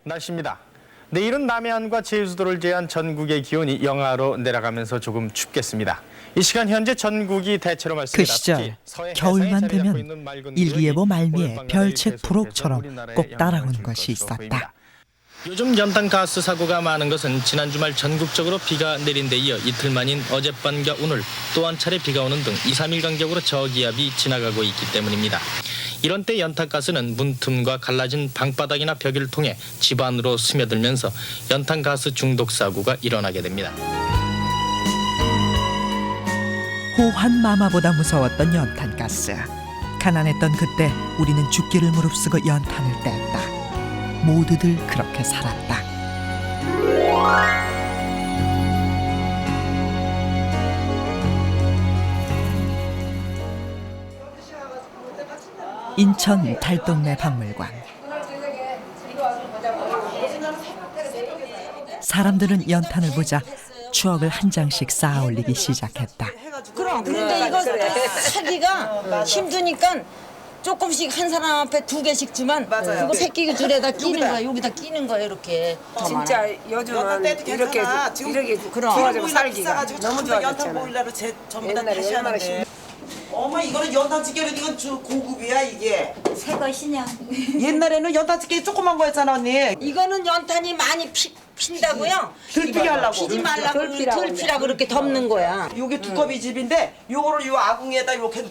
날씨입니다. 내일은 남해안과 제주도를 제한 전국의 기온이 영하로 내려가면서 조금 춥겠습니다. 이 시간 현재 전국이 대체로 그 시절 겨울만 되면 일기예보 말미에 별책 부록처럼 꼭 따라오는 것이 있었다. 요즘 연탄 가스 사고가 많은 것은 지난 주말 전국적으로 비가 내린 데 이어 이틀 만인 어젯밤과 오늘 또 한 차례 비가 오는 등 2, 3일 간격으로 저기압이 지나가고 있기 때문입니다. 이런 때 연탄가스는 문틈과 갈라진 방바닥이나 벽을 통해 집 안으로 스며들면서 연탄가스 중독 사고가 일어나게 됩니다. 호환마마보다 무서웠던 연탄가스. 가난했던 그때 우리는 죽기를 무릅쓰고 연탄을 뗐다. 모두들 그렇게 살았다. 인천 달동네 박물관. 사람들은 연탄을 보자 추억을 한 장씩 쌓아 올리기 시작했다. 그런데 이거 사기가 힘드니까 조금씩 한 사람 앞에 2개씩 주면 그거 새끼 줄에다 끼는 거야. 여기다 끼는 거야 이렇게. 진짜 요즘은 이렇게 좋아지고 살기가 너무 좋아졌잖아. 연탄 보일러로 전부 다 다시 하는데. 어머 이거는 연탄찌개로 이건 고급이야 이게. 새 것이냐? 옛날에는 연탄찌개 조그만 거였잖아 언니. 이거는 연탄이 많이 핀다고요? 덜 피게 하려고. 피지 말라고 덜 피라고 그렇게 덮는 거야. 요게 두꺼비 집인데 요거를 요 아궁이에다 이렇게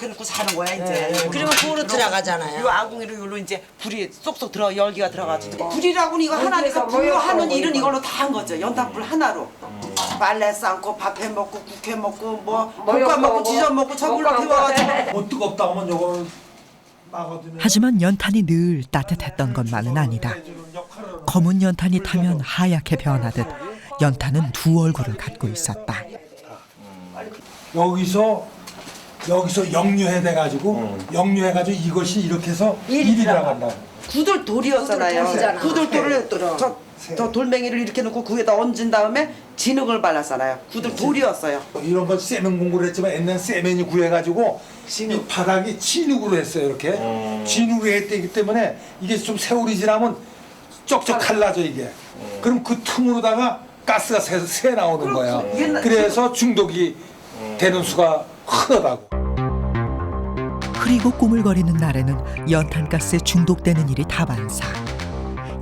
넣고 사는 거야 이제. 그러면 그거로 들어가잖아요. 요 아궁이로 요로 이제 불이 쏙쏙 열기가 들어가지고. 불이라고는 이거 하나니까 불로 하는 일은 이걸로 다 한 거죠. 연탄불 하나로. 빨래 삶고 밥 해 먹고 국 해 먹고 뭐 볶아 먹고 지져 먹고 저물로 비워가지고. 뭐 뜨겁다 하면 요걸 막아두면. 하지만 연탄이 늘 따뜻했던 것만은 아니다. 검은 연탄이 타면 하얗게 변하듯 연탄은 두 얼굴을 갖고 있었다. 여기서 역류해가지고 이것이 이렇게 해서 일이 들어간다. 구들돌이었잖아요. 구들돌을 저 돌멩이를 이렇게 놓고 그 위에다 얹은 다음에 진흙을 발랐잖아요. 구들돌이었어요. 이런 건 세면 공부를 했지만 옛날 세면이 구해가지고 이 바닥이 진흙으로 했어요. 이렇게 진흙으로 했기 때문에 이게 좀 세월이 지나면 쩍쩍 갈라져 이게. 그럼 그 틈으로다가 가스가 새 나오는 거야. 그래서 중독이 되는 수가 흔하다고. 흐리고 꾸물거리는 날에는 연탄가스에 중독되는 일이 다반사.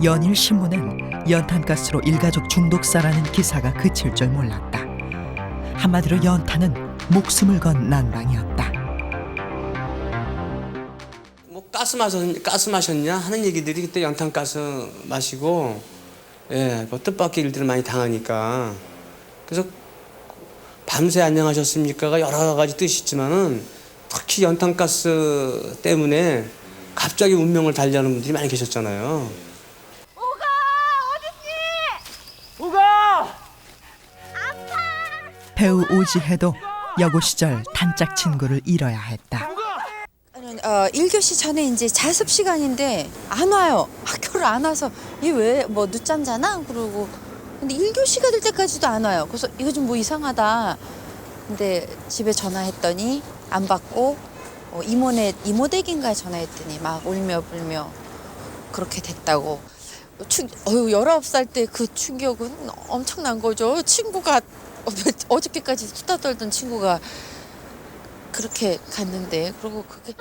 연일 신문엔 연탄가스로 일가족 중독사라는 기사가 그칠 줄 몰랐다. 한마디로 연탄은 목숨을 건 난방이었다. 뭐 가스 마셨냐 하는 얘기들이 그때 연탄가스 마시고 뭐 뜻밖의 일들을 많이 당하니까 그래서 밤새 안녕하셨습니까가 여러 가지 뜻이 있지만은 특히 연탄가스 때문에 갑자기 운명을 달리하는 분들이 많이 계셨잖아요. 배우 오지혜도 여고 시절 단짝 친구를 잃어야 했다. 1교시 전에 이제 자습 시간인데 안 와요. 학교를 안 와서 얘 왜 뭐 늦잠 자나? 그러고 근데 1교시가 될 때까지도 안 와요. 그래서 이거 좀 뭐 이상하다. 근데 집에 전화했더니 안 받고 이모 댁인가에 전화했더니 막 울며 불며 그렇게 됐다고. 19살 때 그 충격은 엄청난 거죠. 친구가 어저께까지 수다 떨던 친구가 그렇게 갔는데 그리고 그게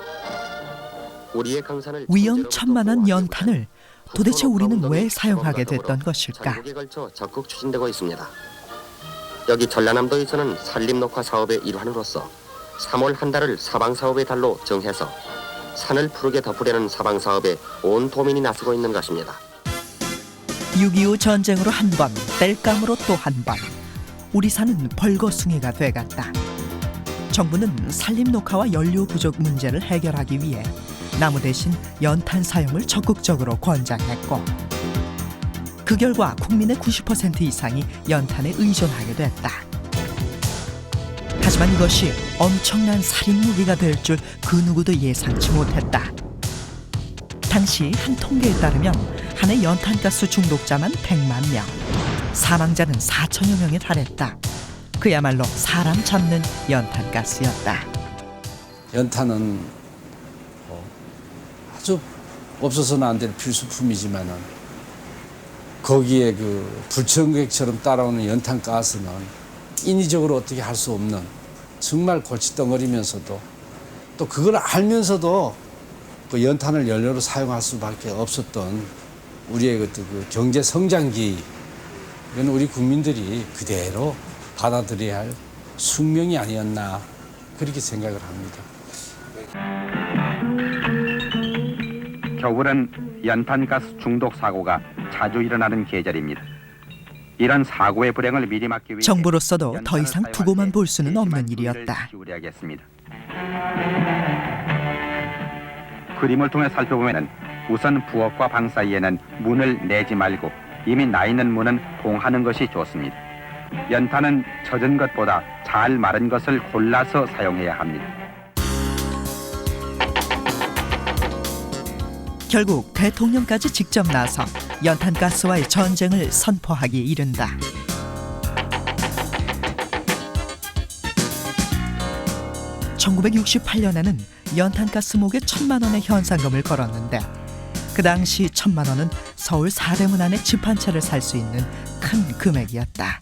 위험천만한 연탄을 도대체 우리는 왜 사용하게 됐던 것일까? 전국에 걸쳐 적극 추진되고 있습니다. 여기 전라남도에서는 산림녹화 사업의 일환으로서 3월 한 달을 사방사업의 달로 정해서 산을 푸르게 덮으려는 사방사업에 온 도민이 나서고 있는 것입니다. 6.25 전쟁으로 한 번, 땔감으로 또 한 번. 우리 산은 벌거숭이가 돼갔다. 정부는 산림녹화와 연료 부족 문제를 해결하기 위해 나무 대신 연탄 사용을 적극적으로 권장했고 그 결과 국민의 90% 이상이 연탄에 의존하게 됐다. 하지만 이것이 엄청난 살인 무기가 될 줄 그 누구도 예상치 못했다. 당시 한 통계에 따르면 한 해 연탄가스 중독자만 100만 명, 사망자는 4천여 명에 달했다. 그야말로 사람 잡는 연탄가스였다. 연탄은 아주 없어서는 안 될 필수품이지만은 거기에 그 불청객처럼 따라오는 연탄가스는 인위적으로 어떻게 할 수 없는 정말 골칫덩어리면서도 또 그걸 알면서도 그 연탄을 연료로 사용할 수밖에 없었던 우리의 그 경제 성장기, 이건 우리 국민들이 그대로 받아들여야 할 숙명이 아니었나 그렇게 생각을 합니다. 겨울은 연탄가스 중독 사고가 자주 일어나는 계절입니다. 이런 사고의 불행을 미리 막기 위해 정부로서도 더 이상 두고만 볼 수는 없는 일이었다. 그림을 통해 살펴보면 우선 부엌과 방 사이에는 문을 내지 말고 이미 나 있는 문은 봉하는 것이 좋습니다. 연탄은 젖은 것보다 잘 마른 것을 골라서 사용해야 합니다. 결국 대통령까지 직접 나서 연탄가스와의 전쟁을 선포하기에 이른다. (1968년에는) 연탄가스 목에 1,000만 원의 현상금을 걸었는데 그 당시 1,000만 원은 서울 사대문 안에 집 한 채를 살 수 있는 큰 금액이었다.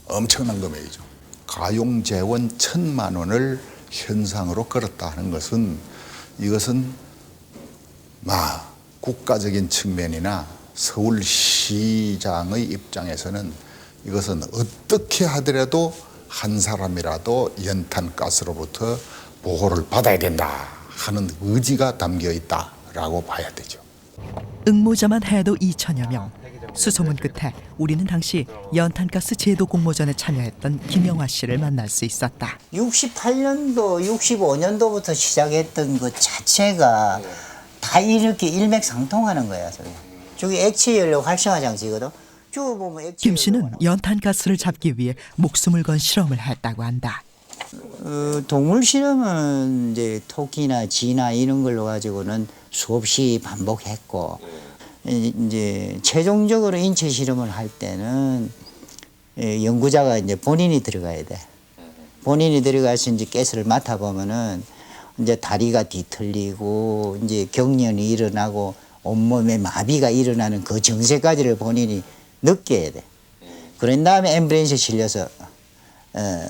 엄청난 금액이죠. 가용재원 1,000만 원을 현상으로 걸었다 하는 것은 이것은 국가적인 측면이나 서울시장의 입장에서는 이것은 어떻게 하더라도 한 사람이라도 연탄가스로부터 보호를 받아야 된다 하는 의지가 담겨 있다라고 봐야 되죠. 응모자만 해도 2천여 명. 수소문 끝에 우리는 당시 연탄가스 제도 공모전에 참여했던 김영화 씨를 만날 수 있었다. 68년도, 65년도부터 시작했던 것 자체가 다 이렇게 일맥상통하는 거야. 저기 액체연료 활성화 장치거든. 김 씨는 연탄가스를 잡기 위해 목숨을 건 실험을 했다고 한다. 동물 실험은 이제 토끼나 쥐나 이런 걸로 가지고는 수없이 반복했고, 이제 최종적으로 인체 실험을 할 때는 연구자가 이제 본인이 들어가야 돼. 본인이 들어가서 이제 가스를 맡아보면은 이제 다리가 뒤틀리고 이제 경련이 일어나고 온몸에 마비가 일어나는 그 정세까지를 본인이 느껴야 돼. 그런 다음에 앰뷸런스에 실려서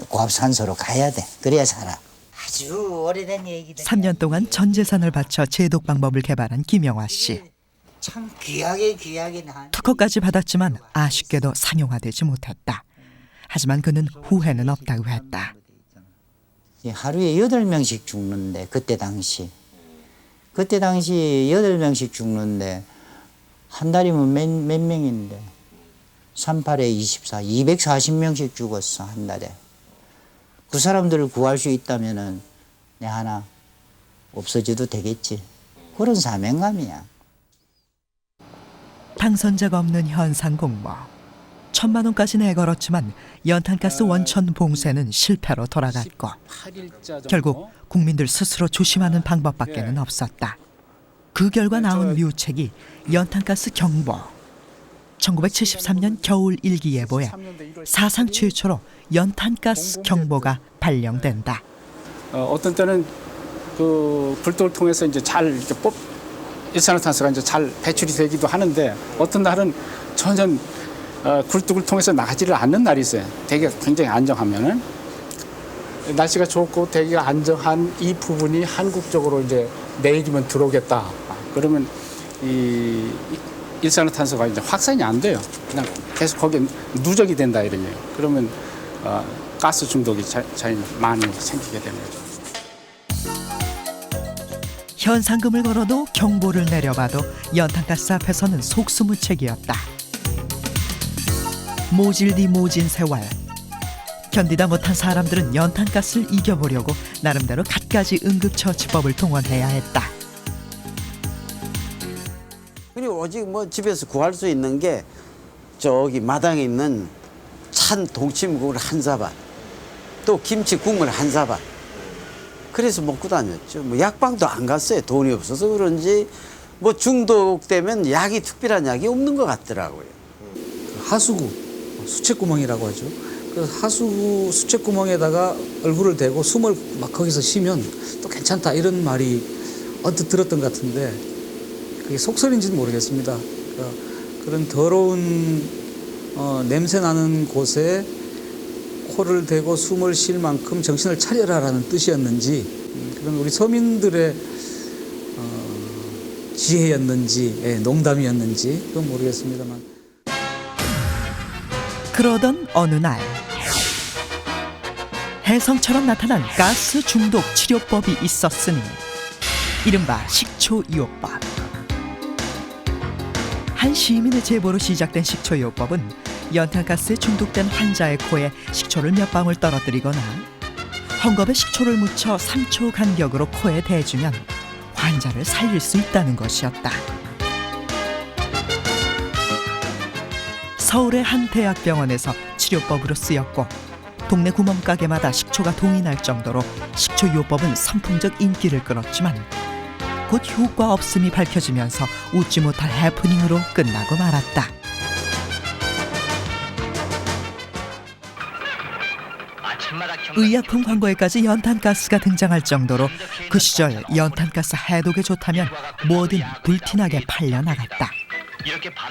고압산소로 가야 돼. 그래야 살아. 아주 오래된 얘기들. 3년 동안 전 재산을 바쳐 제독 방법을 개발한 김영화 씨. 참 귀하게 나. 특허까지 받았지만 아쉽게도 상용화되지 못했다. 하지만 그는 후회는 없다고 했다. 하루에 8명씩 죽는데 그때 당시 8명씩 죽는데 한 달이면 몇 명인데 38에 24, 240명씩 죽었어 한 달에. 그 사람들을 구할 수 있다면은 내 하나 없어져도 되겠지. 그런 사명감이야. 당선자가 없는 현상 공모. 1,000만 원까지 내걸었지만 연탄가스 원천 봉쇄는 실패로 돌아갔고 결국 국민들 스스로 조심하는 방법밖에는 없었다. 그 결과 나온 묘책이 연탄가스 경보. 1973년 겨울 일기예보에 사상 최초로 연탄가스 경보가 발령된다. 어떤 때는 그 불도를 통해서 이제 잘 이렇게 일산화탄소가 이제 잘 배출이 되기도 하는데 어떤 날은 전혀 굴뚝을 통해서 나가지를 않는 날이 있어요. 대기가 굉장히 안정하면은 날씨가 좋고 대기가 안정한 이 부분이 한국 쪽으로 이제 내일이면 들어오겠다. 그러면 이 일산화탄소가 이제 확산이 안 돼요. 그냥 계속 거기에 누적이 된다 이런 얘기예요. 그러면 가스 중독이 많이 생기게 되는 거죠. 현상금을 걸어도 경보를 내려봐도 연탄가스 앞에서는 속수무책이었다. 모질디 모진 세월. 견디다 못한 사람들은 연탄가스를 이겨보려고 나름대로 갖가지 응급처치법을 동원해야 했다. 그리고 오직 뭐 집에서 구할 수 있는 게 저기 마당에 있는 찬 동치미국을 한 사발, 또 김치 국물 한 사발. 그래서 먹고 다녔죠. 뭐 약방도 안 갔어요. 돈이 없어서 그런지 뭐 중독되면 약이 특별한 약이 없는 것 같더라고요. 하수구 수채구멍이라고 하죠. 그래서 하수구 수채구멍에다가 얼굴을 대고 숨을 막 거기서 쉬면 또 괜찮다 이런 말이 언뜻 들었던 것 같은데 그게 속설인지는 모르겠습니다. 그런 더러운 냄새 나는 곳에 코를 대고 숨을 쉴 만큼 정신을 차려라라는 뜻이었는지 그런 우리 서민들의 지혜였는지 농담이었는지 그건 모르겠습니다만. 그러던 어느 날 혜성처럼 나타난 가스 중독 치료법이 있었으니 이른바 식초이호법. 한 시민의 제보로 시작된 식초이호법은 연탄가스에 중독된 환자의 코에 식초를 몇 방울 떨어뜨리거나 헝겊에 식초를 묻혀 3초 간격으로 코에 대주면 환자를 살릴 수 있다는 것이었다. 서울의 한 대학병원에서 치료법으로 쓰였고 동네 구멍가게마다 식초가 동인할 정도로 식초이호법은 선풍적 인기를 끌었지만 곧 효과 없음이 밝혀지면서 웃지 못할 해프닝으로 끝나고 말았다. 의약품 광고에까지 연탄가스가 등장할 정도로 그 시절 연탄가스 해독에 좋다면 뭐든 불티나게 팔려나갔다.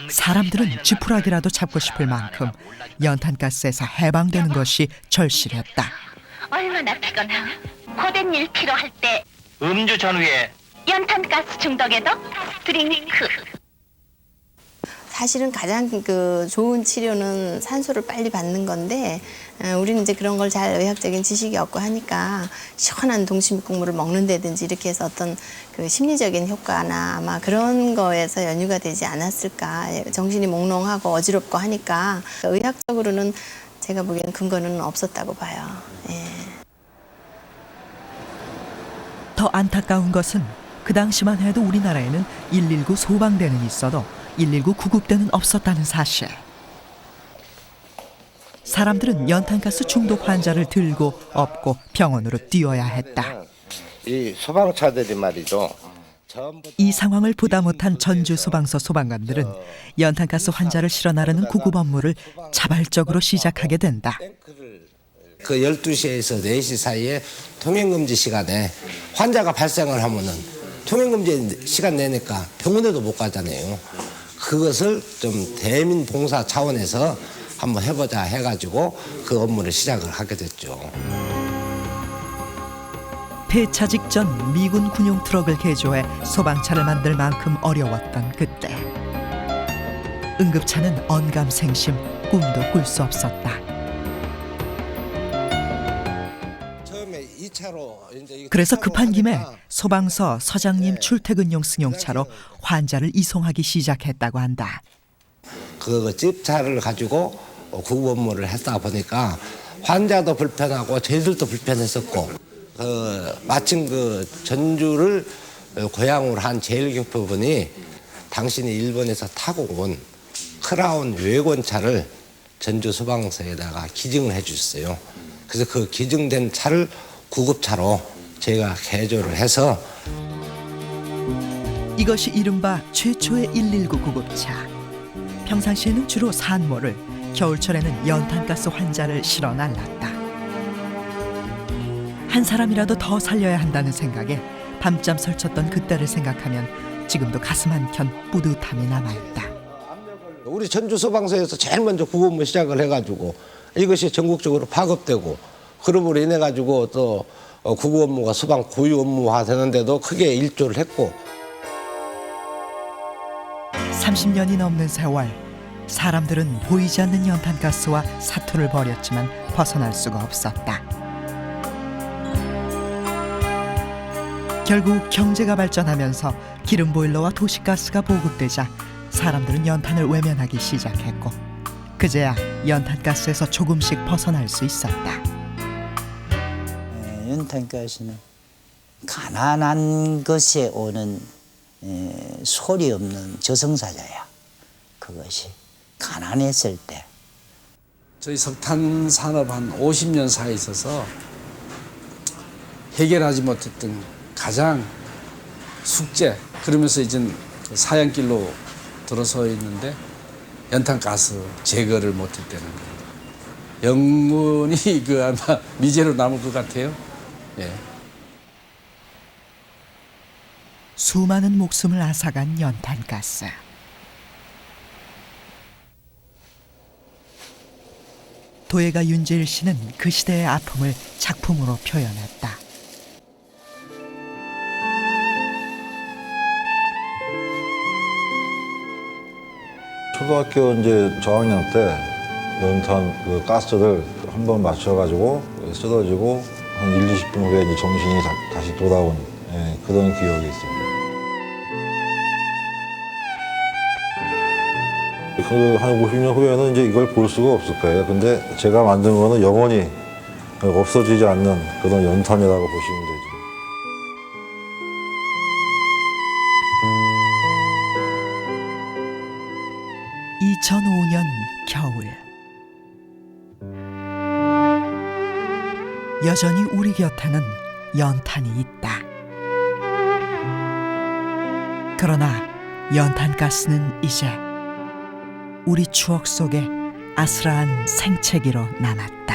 사람들은 지푸라기라도 잡고 싶을 만큼 연탄가스에서 해방되는 것이 절실했다. 얼마나 피곤하오. 고된 일 필요할 때 음주 전후에 연탄가스 중독에도 드링크. 사실은 가장 좋은 치료는 산소를 빨리 받는 건데 우리는 이제 그런 걸 잘 의학적인 지식이 없고 하니까 시원한 동치미 국물을 먹는다든지 이렇게 해서 어떤 그 심리적인 효과나 아마 그런 거에서 연유가 되지 않았을까. 정신이 몽롱하고 어지럽고 하니까 의학적으로는 제가 보기엔 근거는 없었다고 봐요. 예. 더 안타까운 것은 그 당시만 해도 우리나라에는 119 소방대는 있어도 119 구급대는 없었다는 사실. 사람들은 연탄가스 중독 환자를 들고 업고 병원으로 뛰어야 했다. 이 소방차들이 말이죠. 이 상황을 보다 못한 전주 소방서 소방관들은 연탄가스 환자를 실어 나르는 구급 업무를 자발적으로 시작하게 된다. 그 12시에서 4시 사이에 통행금지 시간에 환자가 발생을 하면은 통행금지 시간 내니까 병원에도 못 가잖아요. 그것을 좀 대민 봉사 차원에서 한번 해보자 해가지고 그 업무를 시작을 하게 됐죠. 폐차 직전 미군 군용 트럭을 개조해 소방차를 만들 만큼 어려웠던 그때 응급차는 언감생심, 꿈도 꿀 수 없었다. 처음에 2차로 그래서 급한 김에 소방서 서장님 출퇴근용 승용차로 환자를 이송하기 시작했다고 한다. 그 집차를 가지고 구급 업무를 했다 보니까 환자도 불편하고 저희들도 불편했었고 마침 그 전주를 고향으로 한 제1교포분이 당신이 일본에서 타고 온 크라운 외곤차를 전주 소방서에다가 기증을 해주셨어요. 그래서 그 기증된 차를 구급차로 제가 개조를 해서 이것이 이른바 최초의 119 구급차. 평상시에는 주로 산모를, 겨울철에는 연탄가스 환자를 실어 날랐다. 한 사람이라도 더 살려야 한다는 생각에 밤잠 설쳤던 그때를 생각하면 지금도 가슴 한켠 뿌듯함이 남아있다. 우리 전주 소방서에서 제일 먼저 구급 업무 시작을 해가지고 이것이 전국적으로 파급되고 그룹으로 인해 가지고 또 구급 업무가 소방 고유 업무화 되는데도 크게 일조를 했고 30년이 넘는 세월, 사람들은 보이지 않는 연탄가스와 사투를 벌였지만 벗어날 수가 없었다. 결국 경제가 발전하면서 기름 보일러와 도시가스가 보급되자 사람들은 연탄을 외면하기 시작했고 그제야 연탄가스에서 조금씩 벗어날 수 있었다. 연탄가스는 가난한 것에 오는 소리 없는 저승사자야. 그것이 가난했을 때. 저희 석탄 산업 한 50년 사이에 있어서 해결하지 못했던 가장 숙제, 그러면서 이제 사양길로 들어서 있는데 연탄가스 제거를 못했다는 거예요. 영문이 그 아마 미제로 남을 것 같아요. 예. 수많은 목숨을 앗아간 연탄가스. 도예가 윤재일 씨는 그 시대의 아픔을 작품으로 표현했다. 초등학교 이제 저학년 때 연탄 그 가스를 한번 맞춰가지고 쓰러지고 한 1, 20분 후에 이제 정신이 다시 돌아온 그런 기억이 있습니다. 그 한 50년 후에는 이제 이걸 볼 수가 없을 거예요. 근데 제가 만든 거는 영원히 없어지지 않는 그런 연탄이라고 보시면 되죠. (2005년) 겨울 여전히 우리 곁에는 연탄이 있다. 그러나 연탄가스는 이제 우리 추억 속에 아스라한 생채기로 남았다.